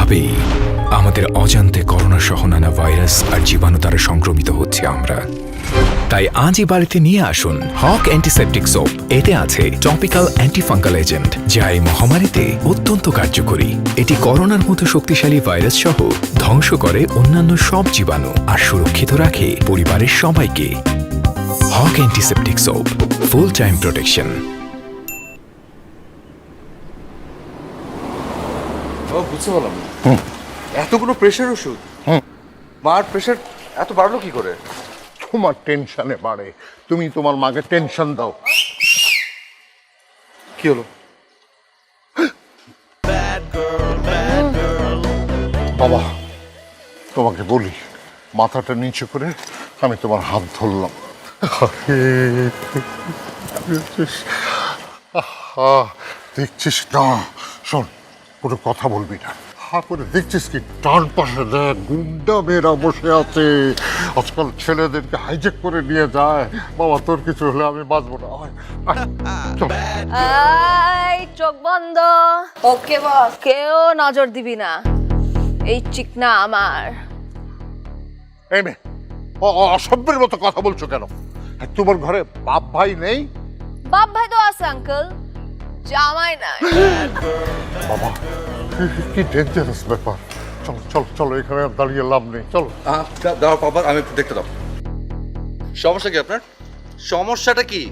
এভাবেই আমাদের অজান্তে করোনা সহ নানা ভাইরাস আর জীবাণু দ্বারা সংক্রমিত হচ্ছে আমরা। তাই আজই বাড়িতে নিয়ে আসুন হক অ্যান্টিসেপটিক সোপ। এতে আছে টপিক্যাল অ্যান্টিফাঙ্গাল এজেন্ট, যা এই মহামারীতে অত্যন্ত কার্যকরী। এটি করোনার মতো শক্তিশালী ভাইরাস সহ ধ্বংস করে অন্যান্য সব জীবাণু আর সুরক্ষিত রাখে পরিবারের সবাইকে। Hoque antiseptic soap, full time protection. বুঝতে পারলাম না, এতগুলো প্রেশার ওষুধ, মার প্রেশার এত বাড়লো কি করে? তোমার টেনশনে বাড়ে, তুমি তোমার মাকে টেনশন দাও। কি হলো? বাবা, তোমাকে বলি, মাথাটা নিচু করে আমি তোমার হাত ধরলাম। দেখছিস না? শোন, কোনো কথা বলবি না। করে দেখছিস কি ডান পাশে দেখ গুন্ডা মেয়েরা বসে আছে। আজকাল ছেলেদেরকে হাইজেক করে নিয়ে যায়। বাবা, তোর কিছু হলে আমি বাঁচবো না। চল। চোখ বন্ধ। ওকে বস, কেউ নজর দিবি না, এই চিকনা আমার। এই মেয়ে, অসভ্যের মতো কথা বলছো কেন? তোমার ঘরে বাপ ভাই নেই? বাপ ভাই তো আছে আঙ্কেল, জামাই নাই। বাবা, কি ডেঞ্জারাস ব্যাপার। চলো চলো চলো, এখানে আর দাঁড়িয়ে লাভ নেই, চলো। দাও বাবা, আমি একটু দেখতে দাও। সমস্যা কি আপনার? সমস্যাটা কি?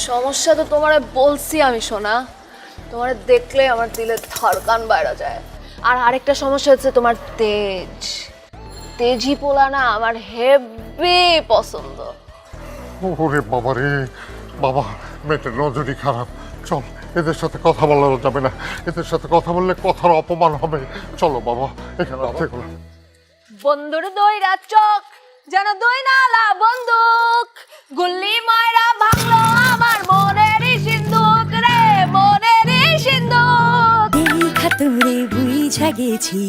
সমস্যা তো তোমারে বলছি আমি, সোনা। তোমারে দেখলে আমার দিলের ধড়কান বাইরে যায়। আর আরেকটা সমস্যা হচ্ছে তোমার তেজ। তেজি পোলা না আমার হেভি পছন্দ। ওরে বাবা রে বাবা, মেয়েটার নজরই খারাপ। চল, এদের সাথে কথা বলা যাবে না। এদের সাথে কথা বললে কথার অপমান হবে। চলো বাবা, এখানে আছে। বন্ধুর দইরা চোখ যেন দই নালা বন্দুক, গুল্লি ময়রা ভাঙলো আমার মনেরই সিন্ধুক রে, মনেরই সিন্ধুক। দেখা তোরে বুঝা গেছি,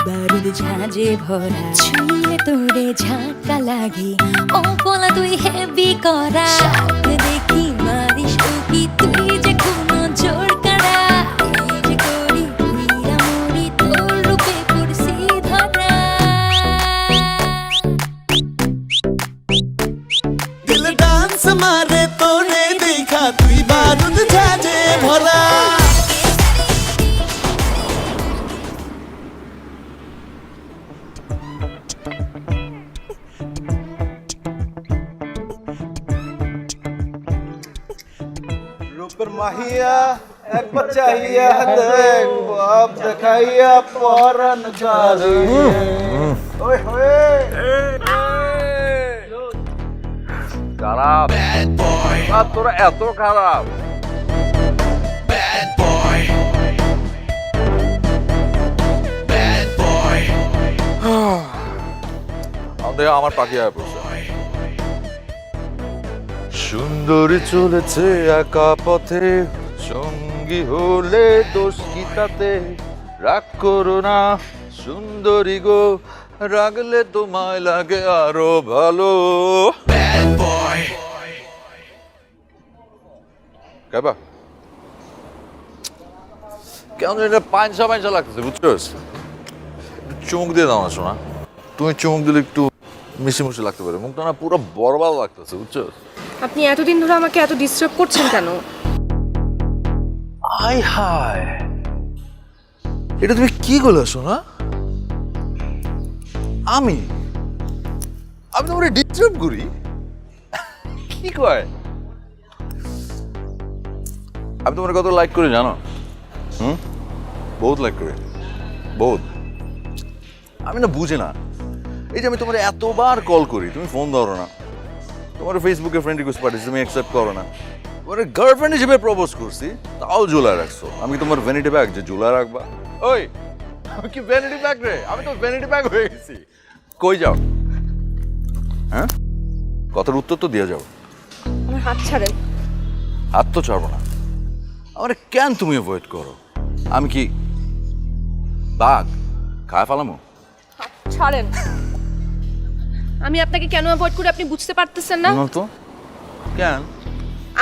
বারুদ ঝাঁজে ভরা, ছুঁলে তোরে ঝাঁকা লাগে। ও বলা তুই হেভি করা, স্বপ্ন দেখি মারিস উকি, তুই যে কোনো জোর কারা। এই যে করি উইরা মরি, তোর রূপে পড়ছি ধরা। দিল ডান্স মারে তোরে দেখা, তুই বারুদ ঝাঁজে ভরা। রূপের মাহিয়া একবার চাহিয়া দেখ, বাপ দেখাইয়া পরান কারিয়ে। ওই হয়ে খারাপ আর তোরা এত খারাপ। আমার পাখি হয়ে পড়ছে। সুন্দরী চলেছে একা পথে, সঙ্গী হলে দোষ কি তাতে? রাগ করো না সুন্দরী গো, রাগলে তোমায় লাগে আরো ভালো। কেবা কেমন এটা পাঁচশা পাঁচশা লাগতেছে, বুঝছো? চুমুক দিয়ে দাও না শোনা, তুমি চুমুক দিলে একটু মিশি মিশি লাগতে পারে, মুখটা না পুরো বরবাদ লাগতেছে, বুঝছো? আপনি এতদিন ধরে আমাকে এত ডিস্টার্ব করছেন কেন? আয় হায়, এটা তুমি কি বলো শোনা? আমি আমি তোমার ডিস্টার্ব করি? কি কয়? আমি তোমার কত লাইক করি জানো? বহুত লাইক করি, বহুত। আমি না বুঝি না, এই যে আমি তোমার এতবার কল করি, তুমি ফোন ধরো না। তোমার ফেসবুকে ফ্রেন্ড রিকোয়েস্ট পাঠিয়েছি, তুমি অ্যাকসেপ্ট করো না। তোমার গার্লফ্রেন্ড হিসেবে প্রপোজ করছি, তাও ঝুলায় রাখছো। আমি তোমার ভ্যানিটি ব্যাগ যে ঝুলায় রাখবা? ওই আমি কি ভ্যানিটি ব্যাগ রে? আমি তো ভ্যানিটি ব্যাগ হয়ে গেছি। কই যাও? হ্যাঁ, কথার উত্তর তো দিয়ে যাও। আমার হাত ছাড়েন। হাত তো ছাড়বো না। আমার কেন তুমি অ্যাভয়েড করো? আমি কি বাঘ খায় ফেলামো? ছাড়েন। আমি আপনাকে কেন অ্যাভয়েড করি আপনি বুঝতে পারতেছেন না? তো কেন?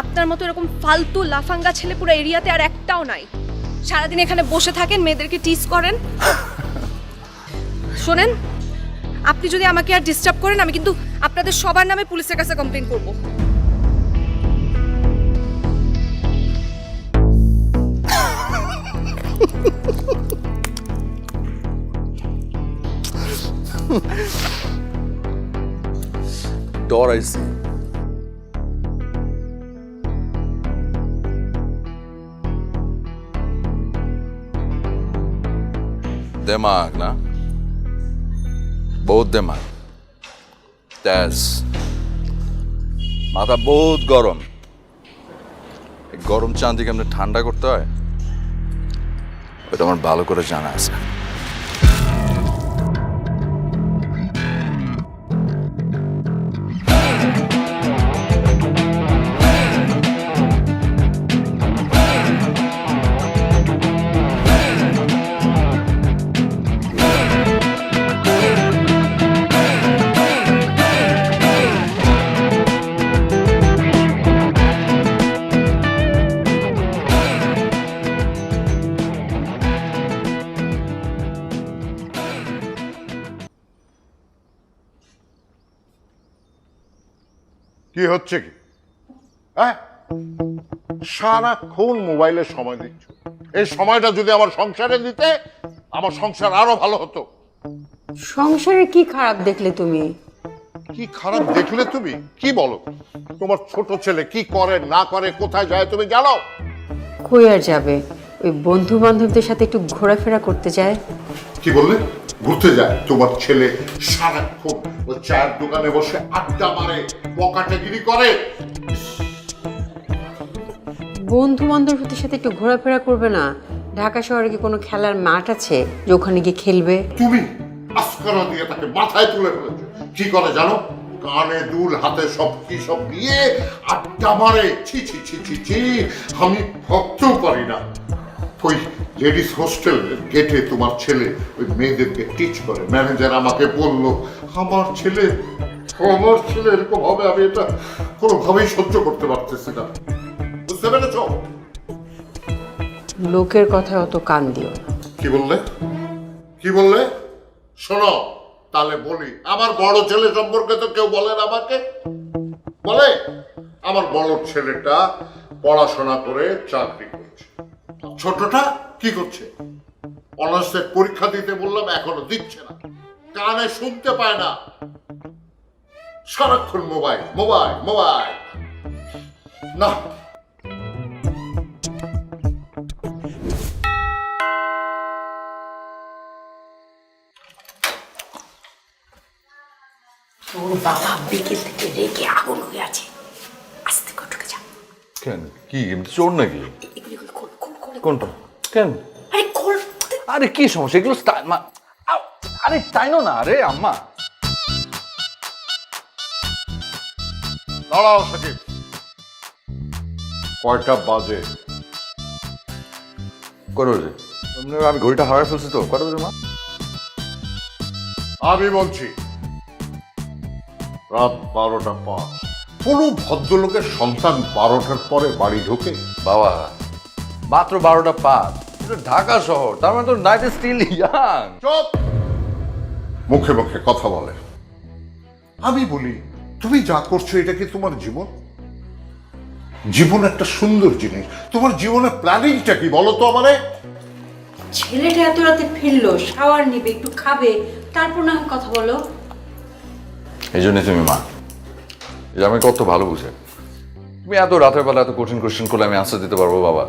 আপনার মতো এরকম ফালতু লাফাঙ্গা ছেলে পুরো এরিয়াতে আর একটাও নাই। সারাদিন এখানে বসে থাকেন, মেয়েদেরকে টিজ করেন। শোনেন, আপনি যদি আমাকে আর ডিস্টার্ব করেন, আমি কিন্তু আপনাদের সবার নামে পুলিশের কাছে কমপ্লেইন করব। ডরাইছি। दिमाग ना बहुत दिमाग তেজ মাথা বহুত গরম এই গরম চাঁদি কেমনে ঠান্ডা করতে হয় ওটা আমার ভালো করে জানা আছে কি হচ্ছে কি? হ্যাঁ, সারাক্ষণ মোবাইলে সময় দিচ্ছ। এই সময়টা যদি আমার সংসারে দিতে, আমার সংসার আরো ভালো হতো। সংসারে কি খারাপ দেখলে তুমি? কি খারাপ দেখলে তুমি? কি বলো? তোমার ছোট ছেলে কি করে না করে, কোথায় যায় তুমি জানো? কই আর যাবে, ওই বন্ধু বান্ধবদের সাথে একটু ঘোরাফেরা করতে যায়। কি বললে? ঘুরতে যায়? তোমার ছেলে সারাক্ষণ ওই চায়ের দোকানে বসে আড্ডা মারে, বকাটেগিরি করে। বন্ধু বান্ধবদের সাথে একটু ঘোরাফেরা করবে না? ঢাকা শহরে কি কোনো খেলার মাঠ আছে যে ওখানে গিয়ে খেলবে? তুমি আস্কারা দিয়ে তাকে মাথায় তুলে ফেলেছো। কি করে জানো? কানে দুল, হাতে সব কি সব দিয়ে আড্ডা মারে। ছি ছি ছি ছি ছি, আমি ভাবতেও পারি না। ওই লেডিস হোস্টেল গেটে তোমার ছেলে ওই মেয়েদেরকে টিচ করে। ম্যানেজার আমাকে বলল, আমার ছেলে এরকম হবে, আমি এটা কোনোভাবেই সহ্য করতে পারতেছি না। বুঝতে পেরেছ? লোকের কথায় অত কান দিও না। কি বললে? কি বললে? শোনো তাহলে বলি, আমার বড় ছেলে সম্পর্কে তো কেউ বলেন আমাকে? বলে আমার বড় ছেলেটা পড়াশোনা করে চাকরি করছে, ছোটটা কি করছে? অনার্সের পরীক্ষা দিতে বললাম, এখনো দিচ্ছে না, কানে শুনতে পায় না, সারাক্ষণ মোবাইল মোবাইল মোবাইল। না, তোর বাবা বিকেল থেকে রেগে আগুন হয়ে আছে, আস্তে করে ঢুকে যা। কেন? কি চোর নাকি? এগুলি খোল খোল খোল। কোনটা? কেন? আরে খোল। আরে কি সমস্যা? এগুলো আরে তাইনো না। আরে আম্মা দাঁড়াও সাকিব, কয়টা বাজে? কত বাজে? আমি ঘড়িটা হারাই ফেলছি তো। কত বাজে মা? আমি বলছি রাত 12:05। কোনো ভদ্রলোকের সন্তান 12টার পরে বাড়ি ঢোকে? বাবা মাত্র 12:05, এটা ঢাকা শহর, তার মানে তো নাইট স্টিল ইয়াং। চুপ! মুখে মুখে কথা বলে। আমি বলি, তুমি যা করছো এটা কি তোমার জীবন? জীবন একটা সুন্দর জিনিস। তোমার জীবনের প্ল্যানিংটা কি বলো তো আমারে? ছেলেটা এত রাতে ফিরলো, শাওয়ার নিবে, একটু খাবে, তারপর না হয় কথা বলো। এই জন্য তুমি মা, এটা আমি কত ভালো বুঝে। তুমি এত রাতের বেলা এত কঠিন কোয়েশ্চেন করলে আমি অ্যান্সার দিতে পারবো বাবা?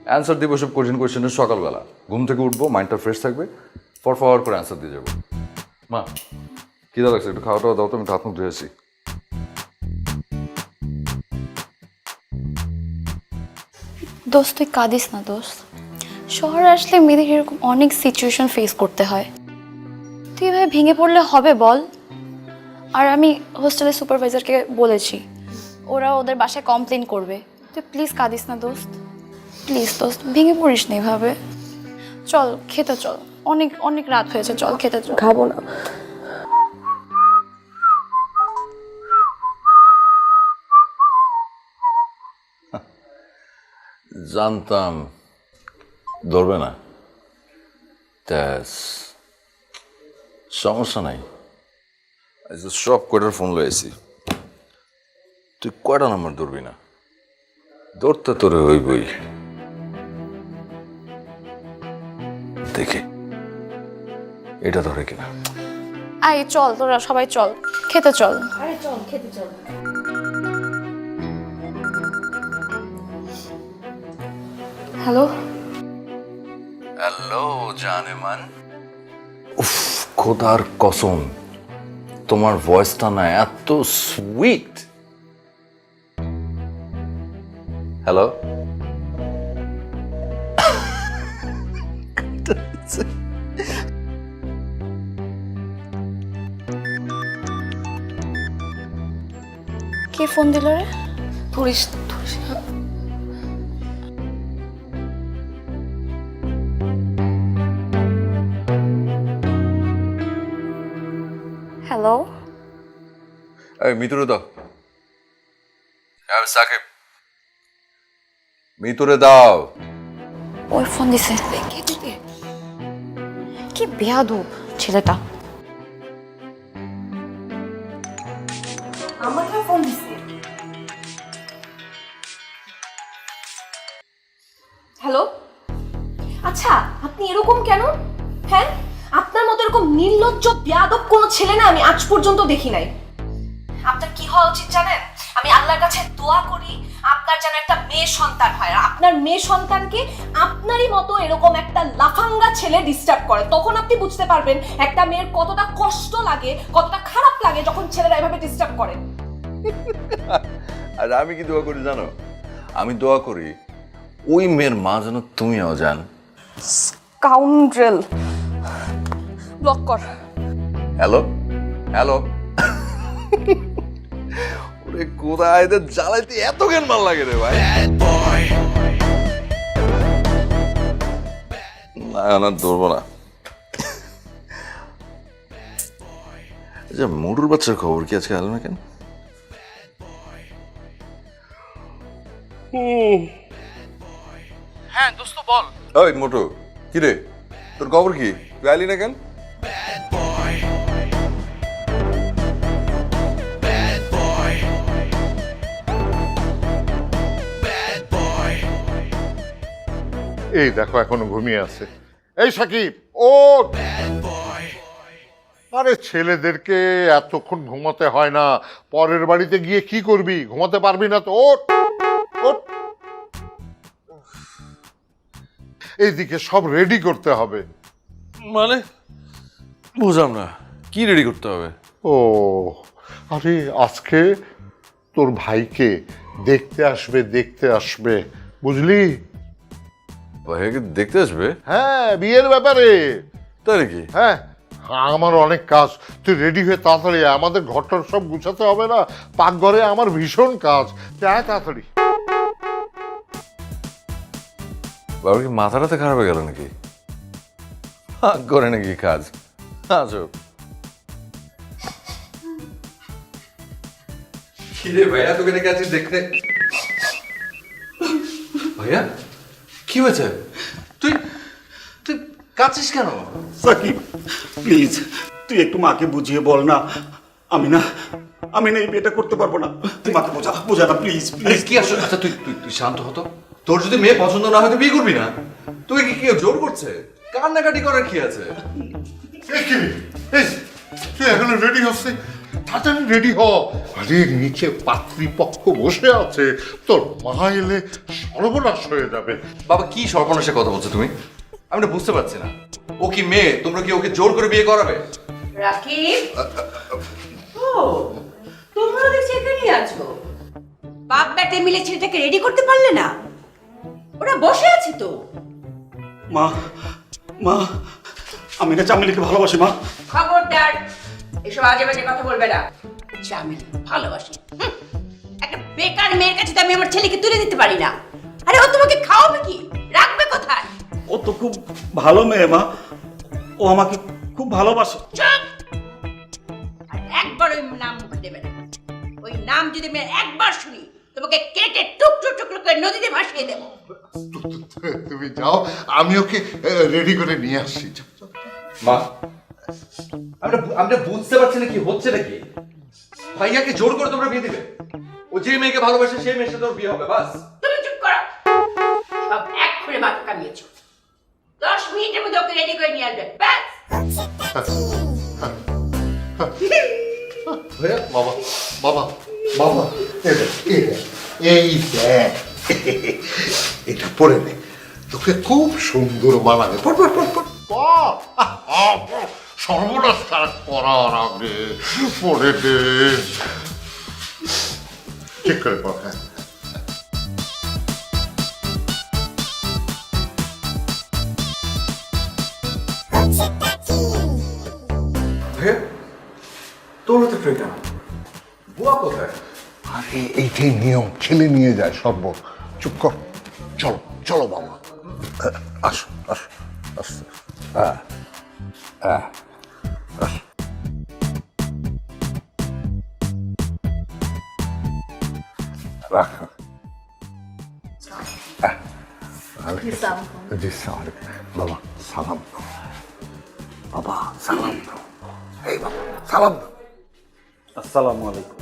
অ্যান্সার দিব সব কঠিন কোয়েশ্চেনের সকালবেলা, ঘুম থেকে উঠবো, মাইন্ডটা ফ্রেশ থাকবে, ফর করে অ্যান্সার দিয়ে যাবো। মা খিদা লাগছে, একটু খাওয়া দাওয়া দাও তো, আমি হাত মুখ ধুয়েছি। দোস্ত তুই কাঁদিস না দোস্ত, শহরে আসলে মেয়েদের এরকম অনেক সিচুয়েশন ফেস করতে হয়, তুই এভাবে ভেঙে পড়লে হবে বল? আর আমি হোস্টেলের সুপারভাইজারকে বলেছি, ওরা ওদের বাসায় কমপ্লেন করবে, তুই প্লিজ কাঁদিস না দোস্ত, প্লিজ দোস্ত ভেঙে পড়িস না এভাবে। চল খেতে চল, অনেক অনেক রাত হয়েছে, চল খেতে চল। খাবো না। জানতাম ধরবে না? সমস্যা নাই, সব কয়টার ফোন লয়েছি। তুই কয়টা নাম্বার ধরবি না? ধরতে তোরে হইবই। দেখে এটা ধরে কিনা। আই চল, তোরা সবাই চল, খেতে চল। হ্যালো, হ্যালো জানেমান। উফ, খোদার কসম, তোমার ভয়েসটা না এত সুইট। হ্যালো, কে ফোন দিল রে? ধরিস হ্যালো, এই মিতুরে দাও। সাকিব, মিতুরে দাও। ওই ফোন দিছে। কি বেয়াদব ছেলেটা। আমাকে ফোন দিছে। হ্যালো, আচ্ছা আপনি এরকম কেন? হ্যাঁ, আপনার মতো এরকম নির্লজ্জ বেয়াদব কোনো ছেলে না আমি আজ পর্যন্ত দেখি নাই। আপনার কি হওয়া উচিত জানেন? আমি আল্লাহর কাছে দোয়া করি আপনার যেন একটা মেয়ে সন্তান হয়, আর আপনার মেয়ে সন্তানকে আপনারই মতো এরকম একটা লাফাঙ্গা ছেলে ডিস্টার্ব করে। তখন আপনি বুঝতে পারবেন একটা মেয়ের কতটা কষ্ট লাগে, কতটা খারাপ লাগে যখন ছেলেরা এভাবে ডিস্টার্ব করে। আর আমি কি দোয়া করি জানো? আমি দোয়া করি ওই মেয়ের মা যেন তুমিও জান। স্কাউন্ড্রেল, ব্লক কর। হ্যালো হ্যালো, ওরে কোথায় এদের জ্বালাইতে এত জ্ঞান ভাল লাগে রে ভাই। না না, ধরবো না। আচ্ছা, মোটুর বাচ্চার খবর কি আজকে আলো না কেন? হ্যাঁ দোস্ত বল। ওই মোটু, কি রে তোর খবর কি? তুই আইলি না কেন? এই দেখো এখনো ঘুমিয়ে আছে। এই সাকিব, ও আরে ছেলেদেরকে এতক্ষণ ঘুমাতে হয় না। পরের বাড়িতে গিয়ে কি করবি? ঘুমাতে পারবি না তো। ওঠ ওঠ, এইদিকে সব রেডি করতে হবে। মানে বুঝলাম না, কি রেডি করতে হবে? ও আরে আজকে তোর ভাইকে দেখতে আসবে বুঝলি? ভাইয়াকে দেখতে আসবে? হ্যাঁ, বিয়ের ব্যাপারে। তাই নাকি? হ্যাঁ, আমার অনেক কাজ। তুই রেডি হয়ে তাড়াতাড়ি আয়। আমাদের ঘরটার সব গুছাতে হবে না? পাকঘরে আমার ভীষণ কাজ। তুই আয় তাড়াতাড়ি। বাবার কি মাথাটাতে খারাপ হয়ে গেল নাকি? করে নাকি কাজ? আচ্ছা, কিরে ভাইয়া, তোকে নাকি আজকে দেখতে। ভাইয়া কি হয়েছে? তুই তুই কাঁদছিস কেন? সাকিব প্লিজ, তুই একটু মাকে বুঝিয়ে বল না। আমি না এই বিয়েটা করতে পারবো না। তুই মাকে বোঝা না প্লিজ আরে প্লিজ। কি আসলে? আচ্ছা তুই তুই তুই শান্ত হতো। তোর যদি মেয়ে পছন্দ না হয় তুই বিয়ে করবি না? তুই কি কেউ জোর করছে? কান্নাকাটি করার কি আছে? এই কি রে? এই, তুই এখনো রেডি হচ্ছে? তাড়াতাড়ি রেডি হ। আরে নিচে পাত্রীপক্ষ বসে আছে, তোর মা এলে সর্বনাশ হয়ে যাবে। বাবা কি সর্বনাশের কথা বলছো তুমি? আমি না বুঝতে পারছি না। ও কি মেয়ে? তোমরা কি ওকে জোর করে বিয়ে করাবে? রাকিব, ও তোমরা দেখছি এখানেই আছো। বাপ বেটে মিলে ছেলেটাকে রেডি করতে পারলে না? ওরা বসে আছে তো। মা মা, আমি না চামেলিকে ভালোবাসি মা। খবরদার, এসব আজে বাজে কথা বলবে না। চামেলি ভালোবাসি? একটা বেকার মেয়ের কাছে তো আমি আমার ছেলেকে তুলে দিতে পারি না। আরে ও তোমাকে খাওয়াবে কি, রাখবে কোথায়? ও তো খুব ভালো মেয়ে মা, ও আমাকে খুব ভালোবাসে। চুপ! আর একবার ওই নাম মুখে দেবে না। ওই নাম যদি আমি একবার শুনি তোমাকে কেটে টুকরো টুকরো করে নদীতে ভাসিয়ে দেবো। তুমি যাও, আমি ওকে রেডি করে নিয়ে আসছি। মা, আমরা বুঝতে পারছি না কি হচ্ছে নাকি। ভাইয়াকে জোর করে তোমরা বিয়ে দিবে? ও যে মেয়েকে ভালোবাসে সেই মেয়ের সাথে ওর বিয়ে হবে, বাস। তুমি চুপ করো, সব এক করে মাথা কামিয়েছো। 10 মিনিটের মধ্যে ওকে রেডি করে নিয়ে আসবে, ব্যাস। বাবা বাবা বাবা, এই দেখ, এটা পরে নে, তোকে খুব সুন্দর মানাবে। সর্বনাশ তার করার আগে পরে দে, ঠিক করে পর। হ্যাঁ, ভাইয়া, তোর হাতে ট্রে কেন? বুয়া কোথায়? আরে এইটাই নিয়ম, ছেলে নিয়ে যায় সর্ব। চুপ কর, চলো চলো বাবা, আসো আসো আসো। রাখো। জি স্যার। বাবা সালাম দাও, বাবা সালাম দাও, এই বাবা সালাম দাও। আসসালামু আলাইকুম।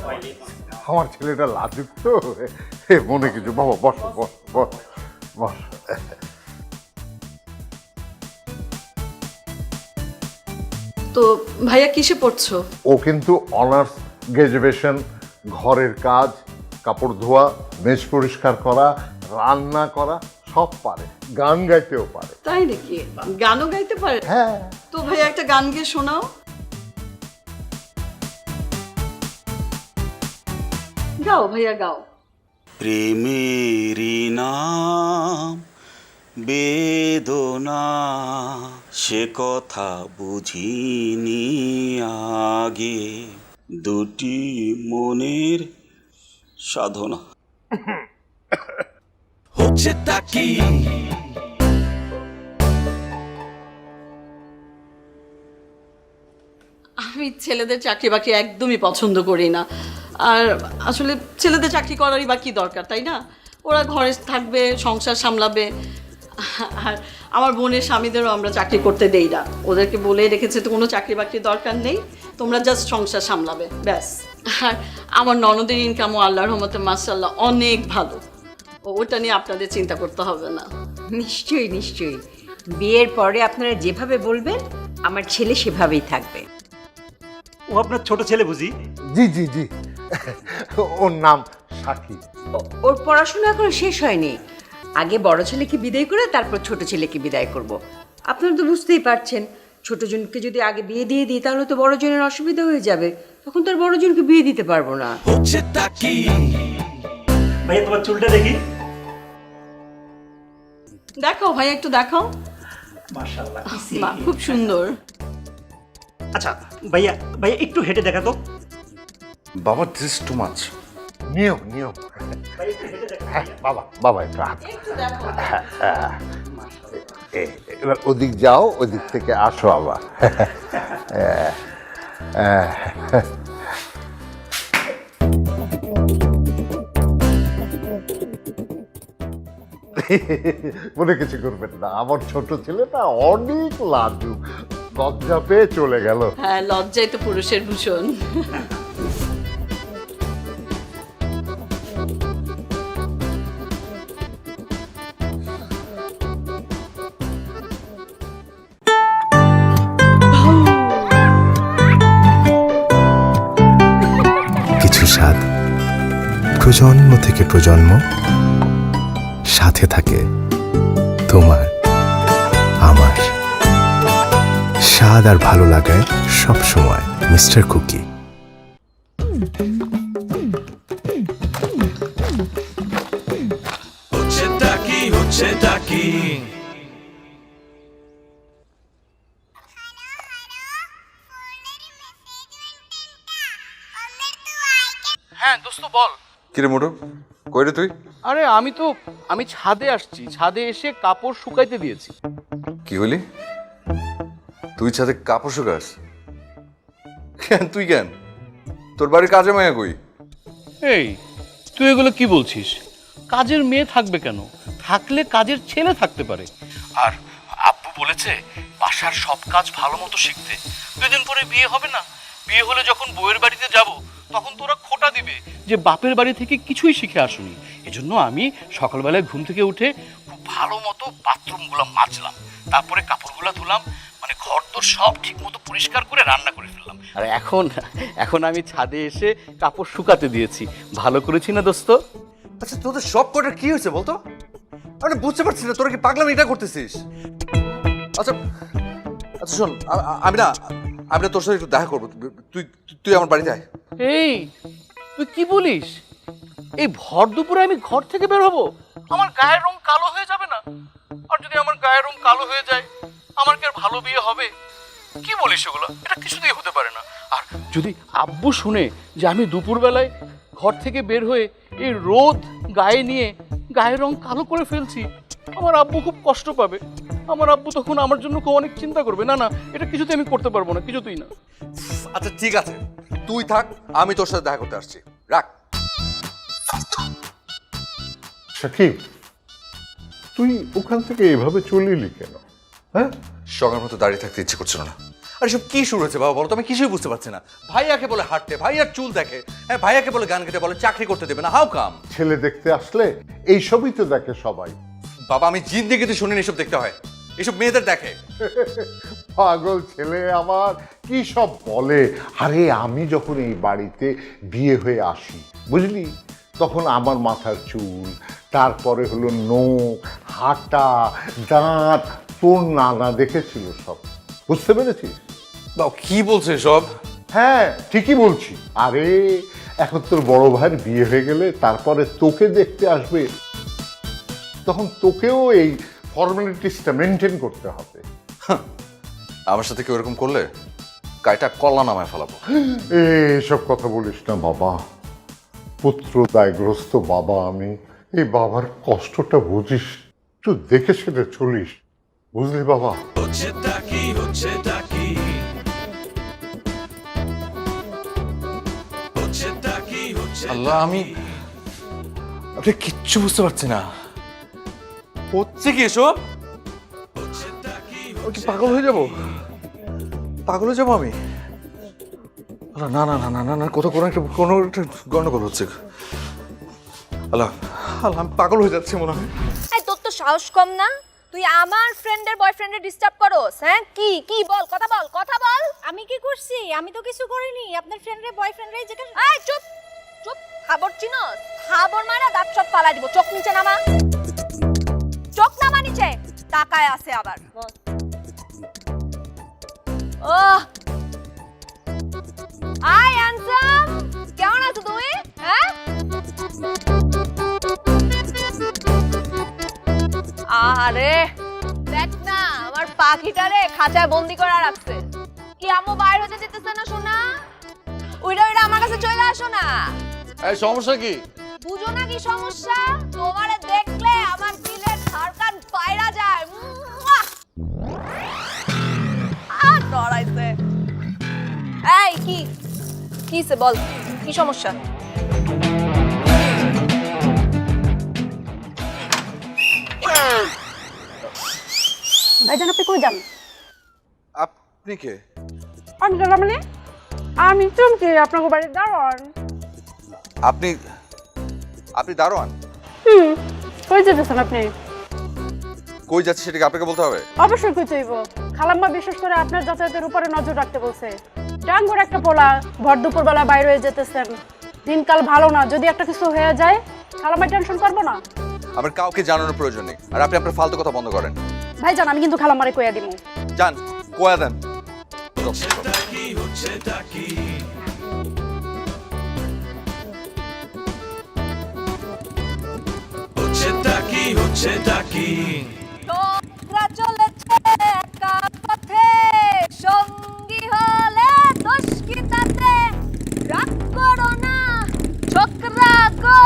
আমার ছেলেটা লাজুক তো, মনে কিছু। বাবা বসো বস বস বস। তো ভাইয়া কিসে পড়ছো? ও কিন্তু অনার্স গ্রাজুয়েশন, ঘরের কাজ, কাপড় ধোয়া, মেজ পরিষ্কার করা, রান্না করা সব পারে, গান গাইতেও পারে। তাই নাকি? গানও গাইতে পারে? হ্যাঁ। তো ভাইয়া একটা গান গেয়ে শোনাও। গাও ভাইয়া গাও। প্রেমেরই নাম বেদনা, সে কথা বুঝিনি আগে, দুটি মনের সাধনা। হচ্ছে তা কি? আমি ছেলেদের চাকরি বাকরি একদমই পছন্দ করি না। আর আসলে ছেলেদের চাকরি করারই বা কি দরকার, তাই না? ওরা ঘরে থাকবে, সংসার সামলাবে। আর আমার বোনের স্বামীদেরও আমরা চাকরি করতে দেই না, ওদেরকে বলে রেখেছে তো কোনো চাকরি বাকরির দরকার নেই, তোমরা জাস্ট সংসার সামলাবে, ব্যাস। আর আমার ননদের ইনকামও আল্লাহর রহমতে মাশাআল্লাহ অনেক ভালো, ওটা নিয়ে আপনাদের চিন্তা করতে হবে না। নিশ্চয়ই নিশ্চয়ই, বিয়ের পরে আপনারা যেভাবে বলবেন আমার ছেলে সেভাবেই থাকবে। ও আপনার ছোট ছেলে বুঝি? জি জি জি, ওর নাম সাক্ষী। ওর পড়াশোনা এখনো শেষ হয়নি, আগে বড় ছেলেকে বিদায় করে তারপর ছোট ছেলেকে বিদায় করব। আপনারা তো বুঝতেই পারছেন, ছোট জনকে যদি আগে বিয়ে দিয়ে দিই তাহলে তো বড় জনের অসুবিধা হয়ে যাবে, তখন তো আর বড় জনকে বিয়ে দিতে পারবো না। হচ্ছে তা কি? ভাইয়া তোমার চুলটা দেখি। দেখাও ভাইয়া, একটু দেখাও। মাশাআল্লাহ, বাহ, খুব সুন্দর। আচ্ছা ভাইয়া, ভাইয়া একটু হেঁটে দেখা তো। বাবা, দিস টু মাচ। নিয়ম নিয়ম। হ্যাঁ বাবা, বাবা একটু হাত। এবার ওদিক যাও, ওদিক থেকে আসো আবার। মনে কিছু করবেন না, আমার ছোট ছেলেটা অনেক লাজুক, লজ্জা পেয়ে চলে গেল। হ্যাঁ, লজ্জাই তো পুরুষের ভূষণ। কিছু স্বাদ প্রজন্ম থেকে প্রজন্ম সাথে থাকে, তোমার আমার। স্বাদ আর ভালো লাগায় সব সময় মিস্টার কুকি। হচ্ছে তা কি? হচ্ছে তা কি? হ্যাঁ দোস্ত বল। কিরে মোটু, কই রে তুই? আরে আমি ছাদে আসছি, ছাদে এসে কাপড় শুকাইতে দিয়েছি। কি হলি? তুই ছাদে কাপড় শুকাস? কেন তুই কেন? তোর বাড়ির কাজে মায়া কই? এই তুই এগুলো কি বলছিস? কাজের মেয়ে থাকবে কেন? থাকলে কাজের ছেলে থাকতে পারে। আর আব্বু বলেছে বাসার সব কাজ ভালো মতো শিখতে। 2 দিন পরে বিয়ে হবে না? বিয়ে হলে যখন বউয়ের বাড়িতে যাব তখন তোরা খোঁটা দিবে যে বাপের বাড়ি থেকে কিছুই শিখে আসুনি। এজন্য আমি সকালবেলায় ঘুম থেকে উঠে খুব ভালো মতো বাথরুমগুলো মাজলাম, তারপরে কাপড়গুলো ধুলাম, মানে ঘর তো সব ঠিক মতো পরিষ্কার করে রান্না করে ফেললাম। আর এখন আমি ছাদে এসে কাপড় শুকাতে দিয়েছি। ভালো করেছি না দোস্ত? আচ্ছা তোদের সব কটার কি হয়েছে বলতো? আমি বুঝতে পারছি না তোরা কি পাগলামি এটা করতেছিস। আচ্ছা আচ্ছা শোন, আমি না তোর সাথে একটু দেখা করবো। তুই আমার বাড়িতে আয়। এই তুই কি বলিস? এই ভর দুপুরে আমি ঘর থেকে বের হবো? আমার গায়ের রং কালো হয়ে যাবে না? আর যদি আমার গায়ের রং কালো হয়ে যায়, আমার কি আর ভালো বিয়ে হবে? কি বলিস এগুলো? এটা কিছুতেই হতে পারে না। আর যদি আব্বু শুনে যে আমি দুপুরবেলায় ঘর থেকে বের হয়ে এই রোদ গায়ে নিয়ে গায়ের রং কালো করে ফেলছি, আমার আব্বু খুব কষ্ট পাবে। আমার আব্বু তখন আমার জন্য খুব অনেক চিন্তা করবে। না না, এটা কিছুতেই আমি করতে পারবো না, কিছুতেই না। আচ্ছা ঠিক আছে, তুই থাক, আমি তোর সাথে দেখা করতে আসছি। রাখ। সাকিব, তুই ওখান থেকে এভাবে চলে এলি কেন? হ্যাঁ, সকাল মতো দাঁড়িয়ে থাকতে ইচ্ছে করছিল না। আরে সব কি শুরু হয়েছে বাবা বলো তো? আমি কিছুই বুঝতে পারছি না। ভাইয়াকে বলে হাঁটতে, ভাইয়ার চুল দেখে, হ্যাঁ ভাইয়াকে বলে গান গাইতে, বলে চাকরি করতে দেবে না। How come? ছেলে দেখতে আসলে এইসবই তো দেখে সবাই। বাবা আমি জিন্দেগিতে শুনিনি এসব দেখতে হয়, এসব মেয়েদের দেখে। পাগল ছেলে আমার কি সব বলে। আরে আমি যখন এই বাড়িতে বিয়ে হয়ে আসি, বুঝলি, তখন আমার মাথার চুল, তারপরে হলো নখ, হাঁটা, দাঁত তোর নানা দেখেছিল সব। বুঝতে পেরেছিস? বাবা কি বলছে সব? হ্যাঁ ঠিকই বলছি। আরে এখন তোর বড় ভাইয়ের বিয়ে হয়ে গেলে তারপরে তোকে দেখতে আসবে, তখন তোকেও এই ফর্মালিটিসটা মেনটেন করতে হবে। আমার সাথে কেউ এরকম করলে গাইটা কল্লা নামায় ফেলাবো। এসব কথা বলিস না বাবা, পুত্র দায়গ্রস্ত বাবা আমি। এই বাবার কষ্টটা বুঝিস, একটু দেখে সেটা চলিস, বুঝলি বাবা? আল্লাহ, আমি কিচ্ছু বুঝতে পারছি না। হচ্ছে কি এসব? কি পাগল হয়ে যাবো? পাগল হয়ে যাবো আমি? না না না না না না, কোনো একটা গন্ডগোল হচ্ছে। আল্লাহ আল্লাহ, আমি পাগল হয়ে যাচ্ছি মনে হয়। এই তোর তো সাহস কম না? তুই আমার ফ্রেন্ডের বয়ফ্রেন্ডে ডিস্টার্ব করোস? হ্যাঁ কি কি বল, কথা বল, কথা বল। আমি কি করছি? আমি তো কিছু করিনি। আপনার ফ্রেন্ডের বয়ফ্রেন্ডরাই যেখানে। এই চুপ চুপ, খাবর চিনস? খাবর মারা দাঁত সব ফালাই দিব। চোখ নিচে নামা, চোখ নামা নিচে। তাকায় আছে আবার। ওহ আই হ্যান্ডসাম, কেমন আছো তুমি? হ্যাঁ আরে দেখ না, আমার পাখিটারে খাঁচায় বন্দি করে রাখছে। কি আম্মু বাইরে হতে যেতেছে না শোনা? ওইটা আমার কাছে চলে আসো না। এই সমস্যা কি? বুঝো না কি সমস্যা? তোমারে দেখলে আমার দিলের ধড়কন বাইরা যায়। আর ডরাইছে। এই কিসে বল, কি সমস্যা? ভাইজান আপনি কই যান? আপনি কে? আমি গেলাম মানে আমি চমকে আপনাকে বাড়ির দারোয়ান। আপনি আপনি দারোয়ান? কই যেতেছেন আপনি? কই যাচ্ছে সেটাকে আপনাকে বলতে হবে? অবশ্যই কই চাইবো। খালাম্মা বিশেষ করে আপনার যাতায়াতের উপরে নজর রাখতে বলছে। ডাঙ্গর একটা পোলা, ভর দুপুর বেলা বাইরে হয়ে যেতেছেন। দিনকাল ভালো না, যদি একটা কিছু হয়ে যায় খালাম্মা টেনশন করবো না? আমার কাউকে জানানোর প্রয়োজন নেই, আর আপনি আপনার ফালতু কথা বন্ধ করেন। ভাইজান আমি কিন্তু খালাম্মারে কইয়া দিমু। যান, কোয়া দেন। তোমরা চলেছে একা পথে, সঙ্গী হলে দোষ কি তাতে? রাগ করো না ছোকরা গো,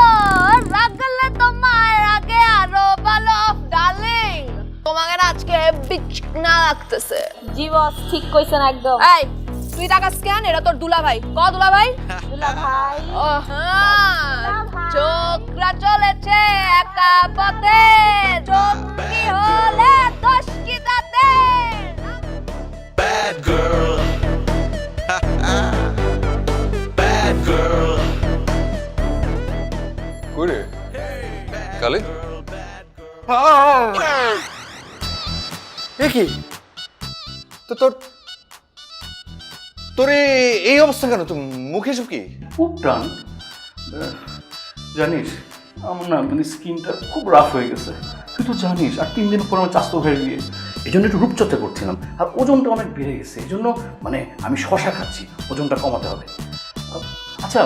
রাগলে তোমার আগে আরো ভালো ডার্লিং। তোমাকে না আজকে বিচনা লাগতেছে। জি বস, ঠিক কইছেন একদম। এই তুই টাকা স্ক্যান, এরা তোর দুলা ভাই। ক দুলা ভাই? দুলা ভাই। ও হ্যাঁ, ছোকরা চলেছে একা পথে, জঙ্গি হলে দোষ কি তাদের? করে কালে কি তো তোর তোর এই অবস্থা কেন? তো মুখে সব কি? খুব টান জানিস, আমার না মানে স্কিনটা খুব রাফ হয়ে গেছে। তুই তো জানিস আর 3 দিন পর আমার স্বাস্থ্য হয়ে গিয়ে এই জন্য একটু রূপচর্চা করছিলাম, আর ওজনটা অনেক বেড়ে গেছে। এই জন্য মানে আমি শশা খাচ্ছি, ওজনটা কমাতে হবে। আচ্ছা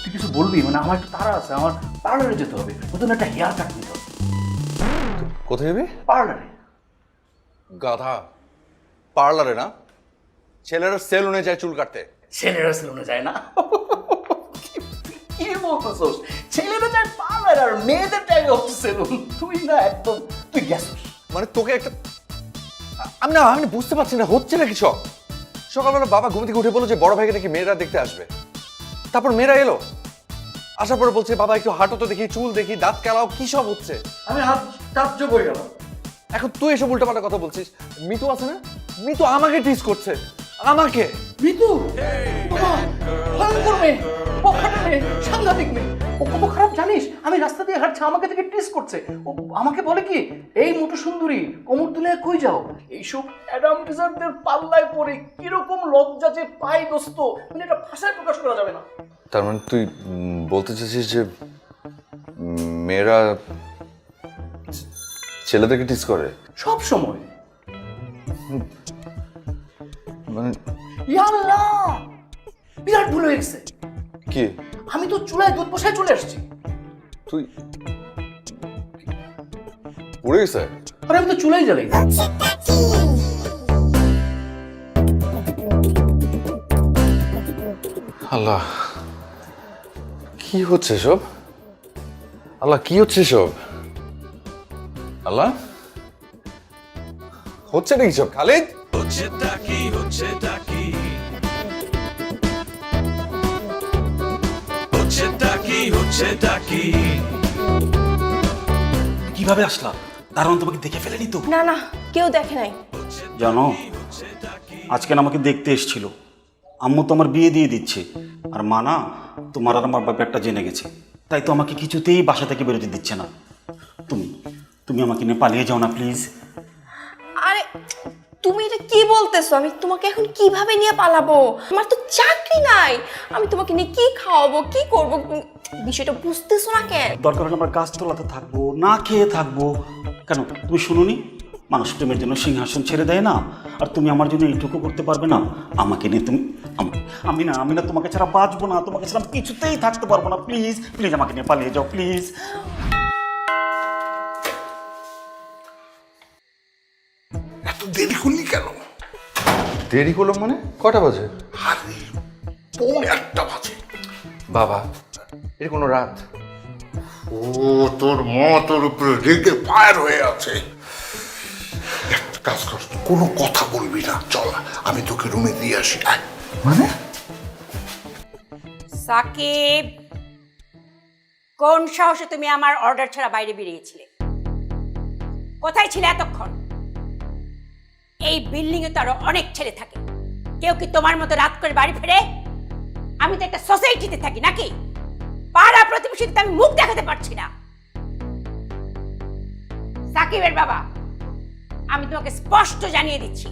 তুই কিছু বলবি? মানে আমার একটু তাড়া আছে, আমার পার্লারে যেতে হবে, ওই জন্য একটা হেয়ার কাট নিতে হবে। কোথায় যাবি? পার্লারে? গাধা, পার্লারে না, ছেলেরা সেলুনে যায় চুল কাটতে। ছেলেরা সেলুনে যায় না? কি বলতেছস? ছেলেরা যায় পার্লার আর মেয়েদের যায় হচ্ছে সেলুন। তুই না একদম তুই গেছিস। মানে তোকে একটা আমি না বুঝতে পারছি না হচ্ছে না কি সব। সকালবেলা বাবা ঘুম থেকে উঠে বললো যে বড় ভাইকে নাকি মেয়েরা দেখতে আসবে, তারপর মেয়েরা এলো, আসার পরে বলছে বাবা একটু হাঁটো তো দেখি, চুল দেখি, দাঁত কেলাও, কি সব হচ্ছে। আমি হাত তাজ্য হয়ে গেলাম। এখন তুই এসব উল্টাপাল্টা কথা বলছিস। মিতু আছে না, মিতু আমাকে টিজ করছে, আমাকে। মিতু বাবা ভয়ঙ্কর মেয়ে, বখাটে মেয়ে, সাংঘাতিক মেয়ে। ও কত খারাপ জানিস? আমি রাস্তা দিয়ে হাঁটছি, আমাকে থেকে টিস করছে। ও আমাকে বলে কি, এই মোটু সুন্দরী কোমর তুলে কই যাও? এইসব অ্যাডাম ডিজার্টদের পাল্লায় পড়ে কিরকম লজ্জা যে পাই দোস্ত, মানে এটা ভাষায় প্রকাশ করা যাবে না। তার মানে তুই বলতে চাচ্ছিস যে মেয়েরা ছেলেদেরকে টিজ করে সব সময়? মানে ইয়াল্লাহ, বিরাট ভুল হয়ে গেছে। কি? আমি তো চুলায় দুধ বসায় চলে আসছি। তুই উড়ে গেছে? আরে আমি তো চুলাই জ্বালাই। আল্লাহ, কি হচ্ছে সব? আল্লাহ, কি হচ্ছে সব? আল্লাহ, হচ্ছে নাকি সব? খালিদ, কিভাবে আসলাম? দারুণ, তোমাকে দেখে ফেলেনি তো? না না, কেউ দেখে নাই। জানো, আজকে না আমাকে দেখতে এসেছিল। আম্মু তো আমার বিয়ে দিয়ে দিচ্ছে, আর মা না তোমার আর আমার ব্যাপারটা জেনে গেছে, তাই তো আমাকে কিছুতেই বাসা থেকে বেরোতে দিচ্ছে না। তুমি তুমি আমাকে নিয়ে পালিয়ে যাও না প্লিজ। আরে তুমি এটা কি বলতেছো? আমি তোমাকে এখন কিভাবে নিয়ে পালাবো? আমার তো চাকরি নাই, আমি তোমাকে নিয়ে কি খাওয়াবো, কি করবো? বিষয়টা বুঝতেছো না কেন? দরকার হলে আমরা গাছতলাতে থাকবো, না খেয়ে থাকবো। কেন তুমি শুনোনি, মানুষ প্রেমের জন্য সিংহাসন ছেড়ে দেয় না? আর তুমি আমার জন্য এইটুকু করতে পারবে না? আমাকে নিয়ে তুমি আমি না তোমাকে ছাড়া বাঁচবো না, তোমাকে ছাড়া কিছুতেই থাকতে পারবো না। প্লিজ প্লিজ আমাকে নিয়ে পালিয়ে যাও প্লিজ। এত দেরি করলি কেন? দেরি করলাম মানে? কটা বাজে? আরে 1:30 বাজে। বাবা, এর কোনো রাত? ও, তোর মা তোর উপরে রেগে ফায়ার হয়ে আছে। একটা কাজ কর, কোনো কথা বলবি না, চল আমি তোকে রুমে দিয়ে আসি। আয়। মানে সাকিব, কোন সাহসে তুমি আমার অর্ডার ছাড়া বাইরে বেরিয়েছিলে? কোথায় ছিলে এতক্ষণ? এই বিল্ডিং এ তো আরো অনেক ছেলে থাকে, কেউ কি তোমার মতো রাত করে বাড়ি ফেরে? আমি তো একটা সোসাইটিতে থাকি নাকি? পাড়া প্রতিবেশীতে আমি মুখ দেখাতে পারছি না। সাকিবের বাবা, আমি তোমাকে স্পষ্ট জানিয়ে দিচ্ছি,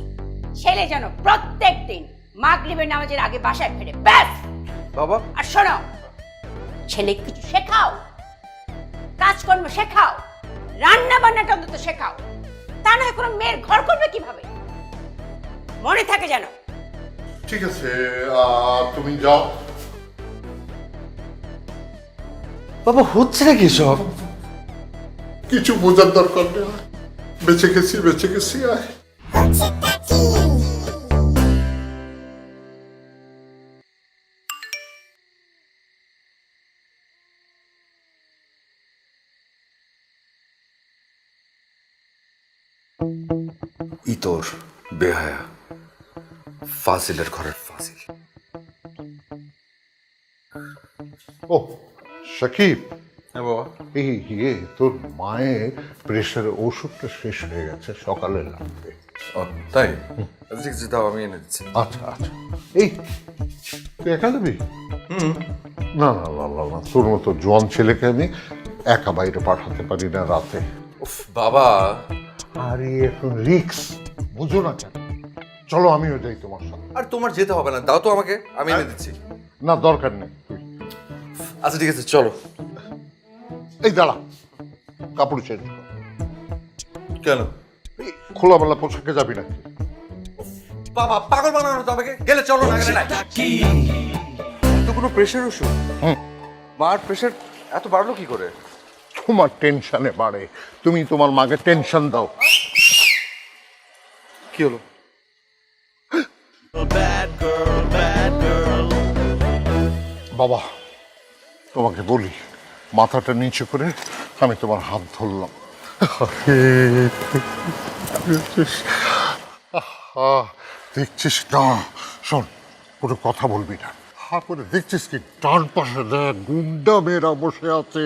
ছেলে যেন প্রত্যেক দিন মাগরিবের নামাজের আগে বাসায় ফেরে, ব্যাস। বাবা, আর শোনো, ছেলে কিছু শেখাও, কাজকর্ম শেখাও, রান্না বান্নাটা অন্তত শেখাও। তা নয় কোনো মেয়ের ঘর করবে কিভাবে? মনে থাকে যেন। ঠিক আছে, তুমি যাও। বাবা, হচ্ছে নাকি সব? কিছু বোঝার দরকার নেই, বেঁচে গেছি আয়। ইতর বেহায়া, ফাজিলের ঘরের ফাজিল। ও সাকিব, এই তোর মায়ের প্রেশারের ওষুধটা শেষ হয়ে গেছে, সকালে লাগবে। ও তাই? ঠিক আছে, তাও আমি এনে দিচ্ছি। আচ্ছা আচ্ছা, এই তুই একা যাবি? না না না না না, তোর মতো জোয়ান ছেলেকে আমি একা বাইরে পাঠাতে পারি না রাতে। উফ বাবা, আরে এখন রিক্স, বুঝো না কেন? চলো আমিও যাই তোমার সাথে। আর তোমার যেতে হবে না, দাও তো আমাকে, আমি এনে দিচ্ছি। না দরকার নেই, তুই আচ্ছা ঠিক আছে, চলো। এই দাঁড়া, কাপড় চেঞ্জ কর। কেন? এই খোলামেলা পোশাকে যাবি নাকি? বাবা পাগল বানানো তো আমাকে, গেলে চলো না, গেলে নাই। তো কোনো প্রেশার ওষুধ? মার প্রেশার এত বাড়লো কি করে? তোমার টেনশনে বাড়ে, তুমি তোমার মাকে টেনশন দাও। কি হলো? বাবা তোমাকে বলি, মাথাটা নিচু করে আমি তোমার হাত ধরলাম। দেখছিস না? শোন, কোনো কথা বলবি না। করে দেখছিস কি ডান পাশে দেখ গুন্ডা মেয়েরা বসে আছে।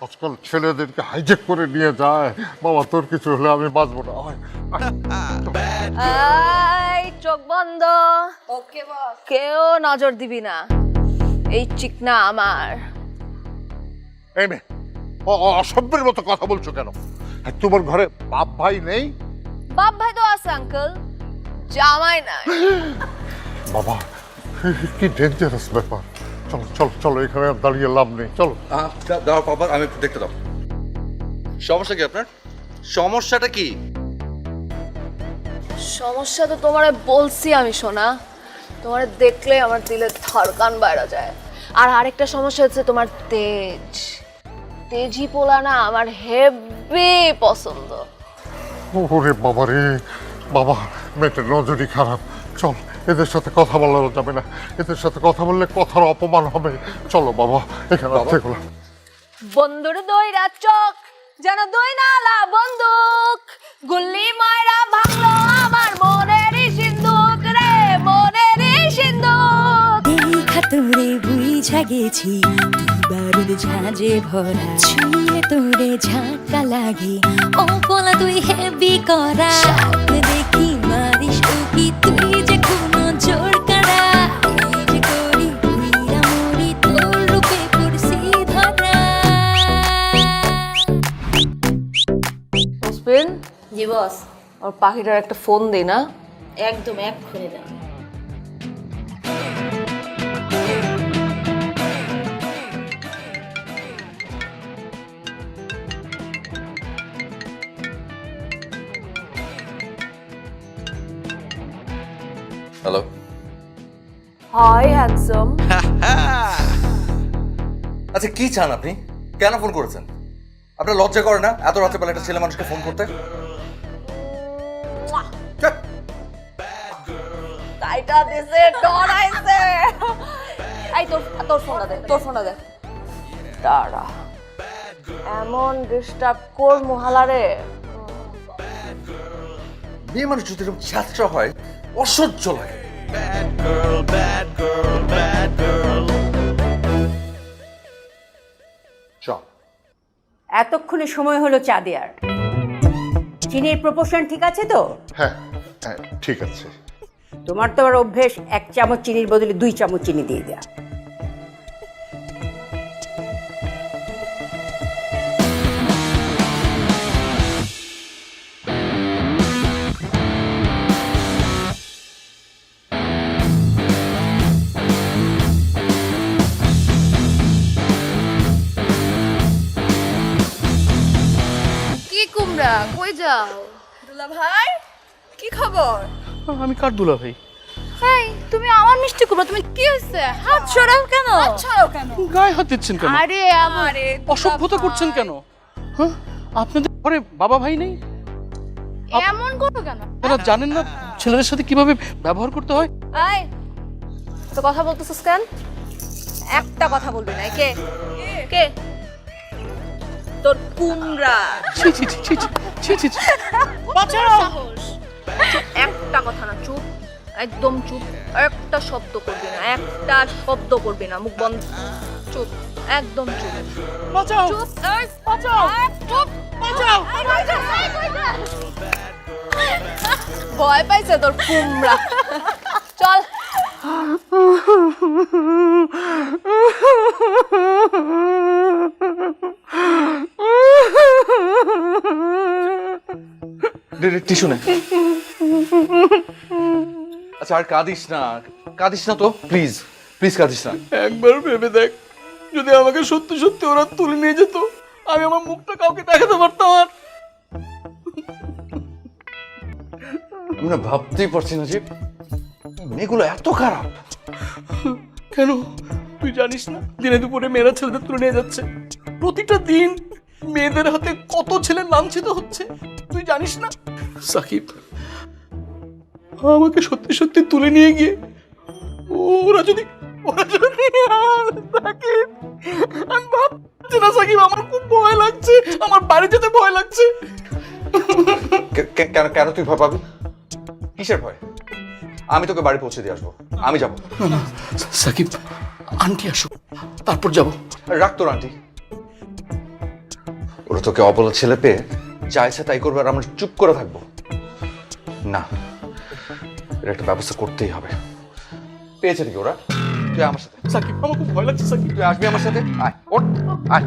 আজকাল ছেলেদেরকে হাইজেক করে নিয়ে যায়। বাবা তোর কিছু হলে আমি বাঁচবো না। এই চোখ বন্ধ। ওকে বস। কেউ নজর দিবি না, এই চিকনা আমার। এই মেয়ে, অসভ্যের মতো কথা বলছো কেন? আর তোমার ঘরে বাপ ভাই নেই? বাপ ভাই তো আছে আঙ্কেল, জামাই নাই। বাবা কি ডেঞ্জারাস ব্যাপার। চলো চলো চলো, এখানে আর দাঁড়িয়ে লাভ নেই, চলো। দাও বাবা, আমি একটু দেখতে দাও। সমস্যা কি আপনার? সমস্যাটা কি? সমস্যা তো তোমারে বলছি আমি সোনা, তোমারে দেখলে আমার দিলের ধড়কান বাইরে যায়। আর আরেকটা সমস্যা হচ্ছে তোমার তেজ। তেজি পোলা না আমার হেভি পছন্দ। ওরে বাবা রে বাবা, মেয়েটার নজরই খারাপ। চল, এদের সাথে কথা বলা যাবে না, এদের সাথে কথা বললে কথার অপমান হবে। চলো বাবা, এখানে থেকো না। বন্ধুর দইরা চোখ যেন দই নালা বন্দুক, গুল্লি মায়েরা ভাঙলো আমার মনেরই সিন্ধুক রে, মনেরই সিন্ধুক। দেখা তোরে বুঝা গেছি বারুদ ঝাঁজে ভরা, ছুঁয়ে তোরে ঝাঁকা লাগে, ও বলা তুই হেভি করা। স্বপ্ন দেখি মারিস উকি, তুই যে কোনো জোর কারা। এই যে করি উইরা মরি, তোর রূপে পড়ছি ধরা। মুসপিন, জি বস। ওর পাখিটার একটা ফোন দে না। একদম এক্ষুনি দাও। হ্যালো। Hi handsome. আচ্ছা কি চান আপনি? কেন ফোন করেছেন? আপনার লজ্জা করে না এত রাতে বেলা একটা ছেলে মানুষকে ফোন করতে? কাইটা দিছে, ডরাইছে। এই তোর ফোনটা দে, তোর ফোনটা দে। দাঁড়া, এমন ডিস্টার্ব কর মহালারে। মেয়ে মানুষ যদি এরকম ছাত্র হয় অসহ্য লাগে। চল। এতক্ষণে সময় হলো চা দেওয়ার। চিনির প্রপোর্শন ঠিক আছে তো? হ্যাঁ হ্যাঁ ঠিক আছে। তোমার তো আবার অভ্যেস 1 চামচ চিনির বদলে 2 চামচ চিনি দিয়ে দেয়া। কি কুমড়া, কই যাও? দুলা ভাই, কি খবর? আমি কার দুলা ভাই? এই তুমি আমার মিষ্টি কুমড়া, তুমি কি হয়েছে? হাত ছড়াও কেন? গায়ে হাত দিচ্ছেন কেন? আরে আমারে অসভ্যতা করছেন কেন? হ্যাঁ, আপনাদের ঘরে বাবা ভাই নেই? এমন করো কেন? আপনারা জানেন না ছেলেদের সাথে কিভাবে ব্যবহার করতে হয়? এই তো কথা বলতেছিস কেন? একটা কথা বলবি না। কে কে? তোর কুমড়া। ছি ছি ছি ছি ছি ছি ছি। একটা কথা না, চুপ, একদম চুপ। একটা শব্দ করবি না, একটা শব্দ করবি না, মুখ বন্ধ, চুপ। একদম চুপ। বাঁচাও চুপ। বাঁচাও চুপ। বাঁচাও ভয় পাইছে তোর কুমড়া। চল। টিস্যু নে। আচ্ছা আর কাঁদিস না তো, প্লিজ প্লিজ কাঁদিস না। একবার ভেবে দেখ, যদি আমাকে সত্যি সত্যি ওরা তুলে নিয়ে যেত, আমি আমার মুখটা কাউকে দেখাতে পারতাম। আর আমি না ভাবতেই পারছি না যে মেয়েগুলো এত খারাপ। কেন তুই জানিস না দিনে দুপুরে মেয়েরা ছেলেদের তুলে নিয়ে যাচ্ছে? প্রতিটা দিন মেয়েদের হাতে কত ছেলে লাঞ্ছিত হচ্ছে তুই জানিস না? সাকিব, আমাকে সত্যি সত্যি তুলে নিয়ে গিয়ে ওরা যদি সাকিব, আমি ভাবছি না সাকিব, আমার খুব ভয় লাগছে, আমার বাড়ি যেতে ভয় লাগছে। কেন কেন তুই ভয় পাবি? কিসের ভয়? আমি তোকে বাড়ি পৌঁছে দিয়ে আসবো, আমি যাবো। সাকিব, আন্টি আসুক তারপর যাব। রাখ তোর আন্টি, ওরা তোকে অবলা ছেলে পেয়ে যা ইচ্ছা তাই করবে আর আমরা চুপ করে থাকবো না। এর একটা ব্যবস্থা করতেই হবে। পেয়েছে নাকি ওরা? তুই আমার সাথে। সাকিব, আমার খুব ভয় লাগছে সাকিব। তুই আসবি আমার সাথে? আয়, ওঠ, আয়।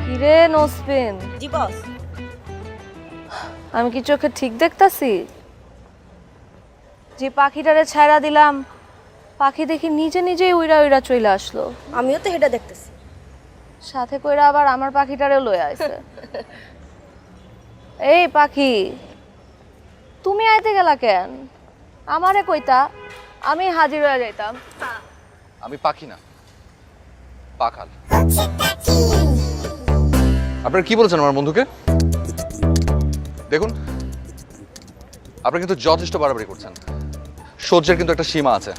কিরে নোসপিন? জি বস। আমি কি চোখে ঠিক দেখতাছি? যে পাখিটারে ছাইড়া দিলাম, পাখি দেখি নিজে নিজেই উইরা উইরা চলে আসলো। আমিও তো হেডা দেখতেছি। সাথে কইরা আবার আমার পাখিটারে লয়ে আইছে। এই পাখি, তুমি আইতে গেলা কেন? আমারে কইতা, আমি হাজির হয়ে যাইতাম। আমি পাখি না, পাখাল। আপনারা কি বলছেন আমার বন্ধুকে? দেখুন, আপনারা কিন্তু যথেষ্ট বাড়াবাড়ি করছেন। সহ্যের কিন্তু একটা সীমা আছে।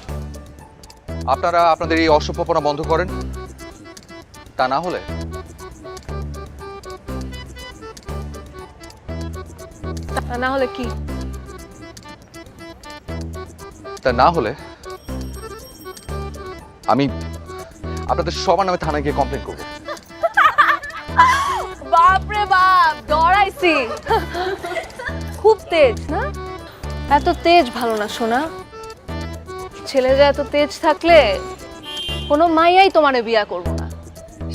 আপনারা আপনাদের এই অসভ্যপনা বন্ধ করেন, তা না হলে কি? আমি আপনাদের সবার নামে থানায় গিয়ে কমপ্লেন করবো। বাপরে বাপ, ডরাইছি। খুব তেজ না? এত তেজ ভালো না সোনা। ছেলেরা এত তেজ থাকলে কোনো মাইয়াই তোমারে বিয়া করবো না।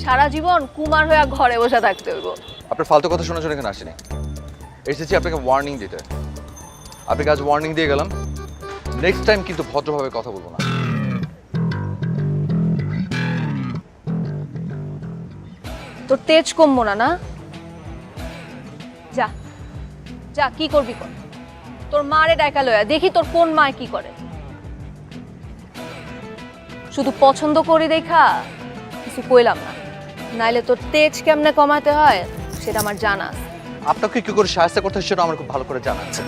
সারা জীবন কুমার হয়ে ঘরে বসে থাকতে হইব। আপনার ফালতু কথা শোনার জন্য এখানে আসেনি, এসেছি আপনাকে ওয়ার্নিং দিতে। আপনাকে আজ ওয়ার্নিং দিয়ে গেলাম, নেক্সট টাইম কিন্তু ভদ্রভাবে কথা বলবো না। তোর তেজ কমবো না না? যা যা, কি করবি কর। তোর মারে ডাইকা লয়া দেখি তোর কোন মায় কি করে। শুধু পছন্দ করি দেখা কিছু কইলাম না, নাইলে তোর তেজ কেমনে কমাতে হয় সেটা আমার জানা আছে। আপনাকে কি করে সাহায্য করতে হয় সেটা আমার খুব ভালো করে জানা আছে।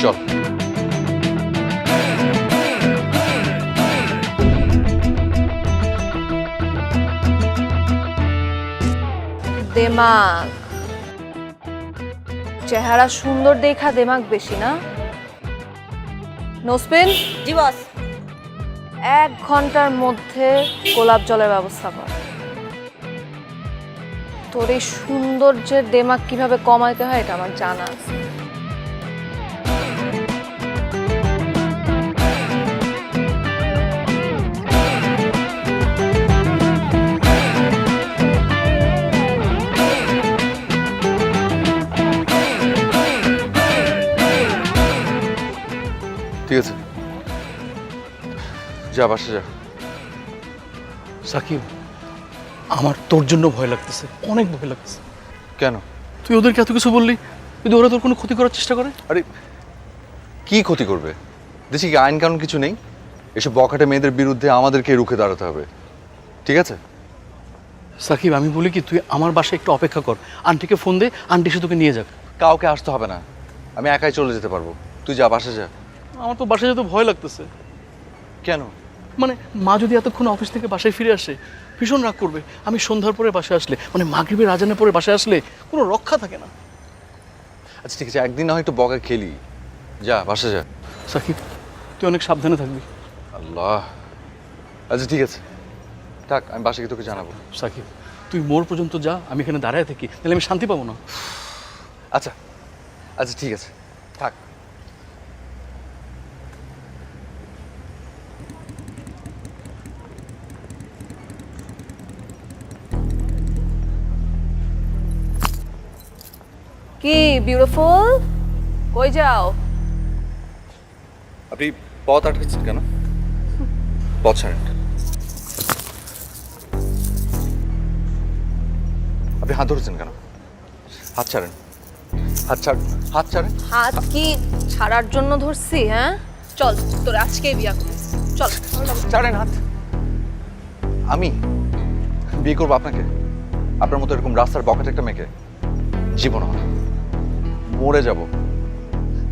চল। দেমাগ, চেহারা সুন্দর দেখা দেমাগ বেশি না? নোসপিন? জি বস। 1 ঘন্টার মধ্যে গোলাপ জলের ব্যবস্থা কর। তোর এই সৌন্দর্যের দেমাগ কিভাবে কমাইতে হয় এটা আমার জানা আছে। ঠিক আছে, যা বাসা যা। সাকিব, আমার তোর জন্য ভয় লাগতেছে, অনেক ভয় লাগতেছে। কেন? তুই ওদেরকে এত কিছু বললি, যদি ওরা তোর কোনো ক্ষতি করার চেষ্টা করে? আরে কি ক্ষতি করবে? দেশে কি আইন কানুন কিছু নেই? এসব বখাটে মেয়েদের বিরুদ্ধে আমাদেরকে রুখে দাঁড়াতে হবে, ঠিক আছে? সাকিব, আমি বলি কি, তুই আমার বাসায় একটু অপেক্ষা কর, আন্টিকে ফোন দে, আন্টি এসে তোকে নিয়ে যাক। কাউকে আসতে হবে না, আমি একাই চলে যেতে পারবো। তুই যা, বাসা যা। আমার তো বাসায় যেতে ভয় লাগতেছে। কেন? মানে মা যদি এতক্ষণ অফিস থেকে বাসায় ফিরে আসে, ভীষণ রাগ করবে। আমি সন্ধ্যার পরে বাসায় আসলে, মানে মাগরিবের আজানের পরে বাসায় আসলে কোনো রক্ষা থাকে না। আচ্ছা ঠিক আছে, একদিন না হয় একটু বকা খেলি। যা, বাসা যা। সাকিব, তুই অনেক সাবধানে থাকবি। আল্লাহ। আচ্ছা ঠিক আছে, থাক, আমি বাসায় গিয়ে তোকে জানাবো। সাকিব, তুই মোড় পর্যন্ত যা, আমি এখানে দাঁড়ায় থাকি, তাহলে আমি শান্তি পাবো না। আচ্ছা আচ্ছা ঠিক আছে, থাক। কি বিউটিফুল, কই যাও? আপনি পথ আটকেছেন কেন? পথ ছাড়েন। আপনি হাত ধরেছেন কেন? হাত ছাড়েন, হাত ছাড়, হাত ছাড়েন। হাত কি ছাড়ার জন্য ধরছি? হ্যাঁ, চল তোর আজকেই বিয়া করি, চল। ছাড়েন হাত। আমি বিয়ে করবো আপনাকে? আপনার মতো এরকম রাস্তার বকাটে একটা মেয়েকে? জীবন হয়, মরে যাব,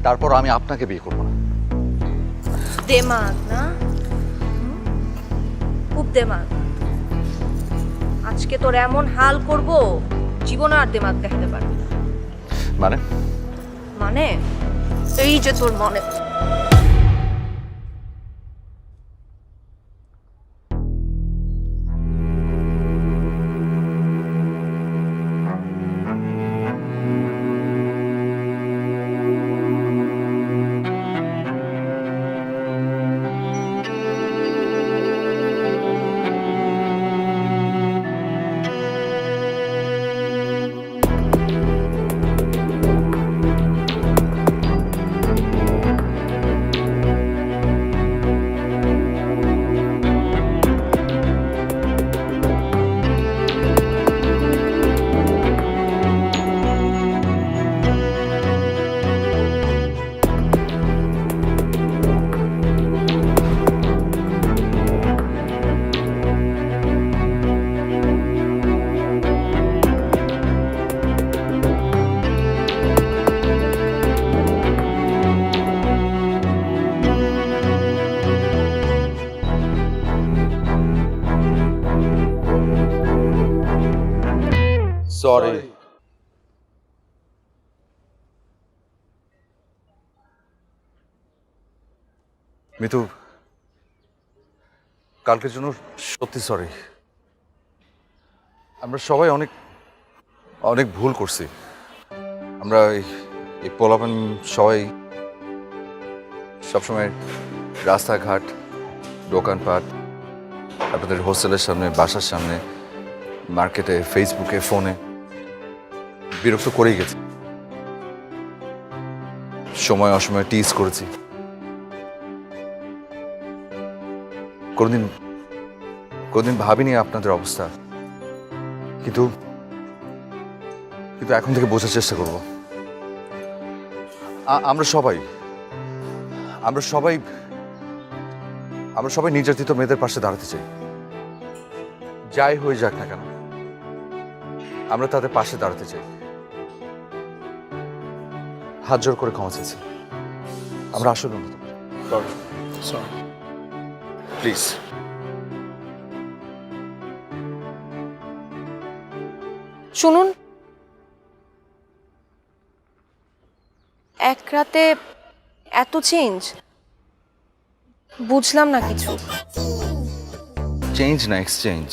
তারপর আমি আপনাকে বিয়ে করবো না। দেমাগ না, খুব দেমাগ। আজকে তোর এমন হাল করব, জীবন আর দেমাগ দেখাতে পারবি না। মানে? মানে এই যে তোর মনে। সরি। মিতু, কালকের জন্য সত্যি সরি। আমরা সবাই অনেক অনেক ভুল করছি। আমরা এই পোলাপান সবাই সবসময় রাস্তাঘাট, দোকানপাট, আপনাদের হোস্টেলের সামনে, বাসার সামনে, মার্কেটে, ফেসবুকে, ফোনে বিরক্ত করেই গেছি। সময় অসময়ে টিজ করেছি। কোনদিন ভাবিনি আপনাদের অবস্থা, কিন্তু এখন থেকে বোঝার চেষ্টা করব। আমরা সবাই নির্যাতিত মেয়েদের পাশে দাঁড়াতে চাই। যাই হয়ে যাক না কেন, আমরা তাদের পাশে দাঁড়াতে চাই। হাত জোর করে ক্ষমা চাইছি। আমরা আসলে প্লিজ। শুনুন, এক রাতে এত চেঞ্জ, বুঝলাম না কিছু। চেঞ্জ না, এক্সচেঞ্জ।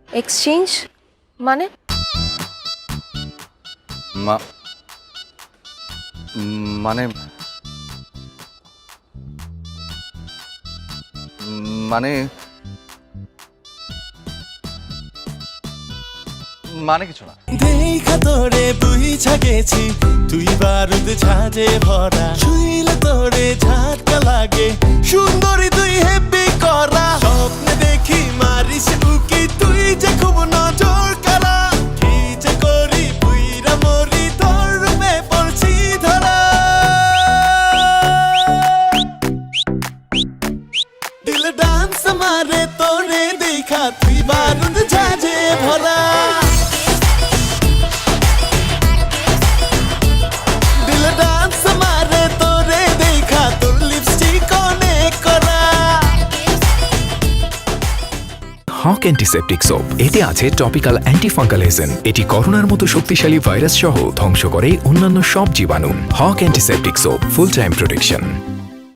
এক্সচেঞ্জ মানে? মানে মানে মানে কিছু না। দেখা তোরে বুঝা গেছি, তুই বারুদ ঝাঁজে ভরা, ছুঁইলে তোরে ঝাটকা লাগে, সুন্দরী তুই হেব্বি করা, স্বপ্নে দেখি মারিস উকি, তুই যে খুব নজর কারা, কি যে করি পুইরা মরি তোর রূপে পর ডান্স মারে তোরে দেখা তুই বারুদ ঝাঁঝে ভরা দিল ডান্স মারে তোরে দেখা তোর লিপস্টিক অনেক করা হক অ্যান্টিসেপটিক সোপ এতে আছে টপিক্যাল অ্যান্টিফাঙ্গাল এজেন্ট। এটি করোনার মতো শক্তিশালী ভাইরাস সহ ধ্বংস করে অন্যান্য সব জীবাণু। Hoque antiseptic soap, full time protection.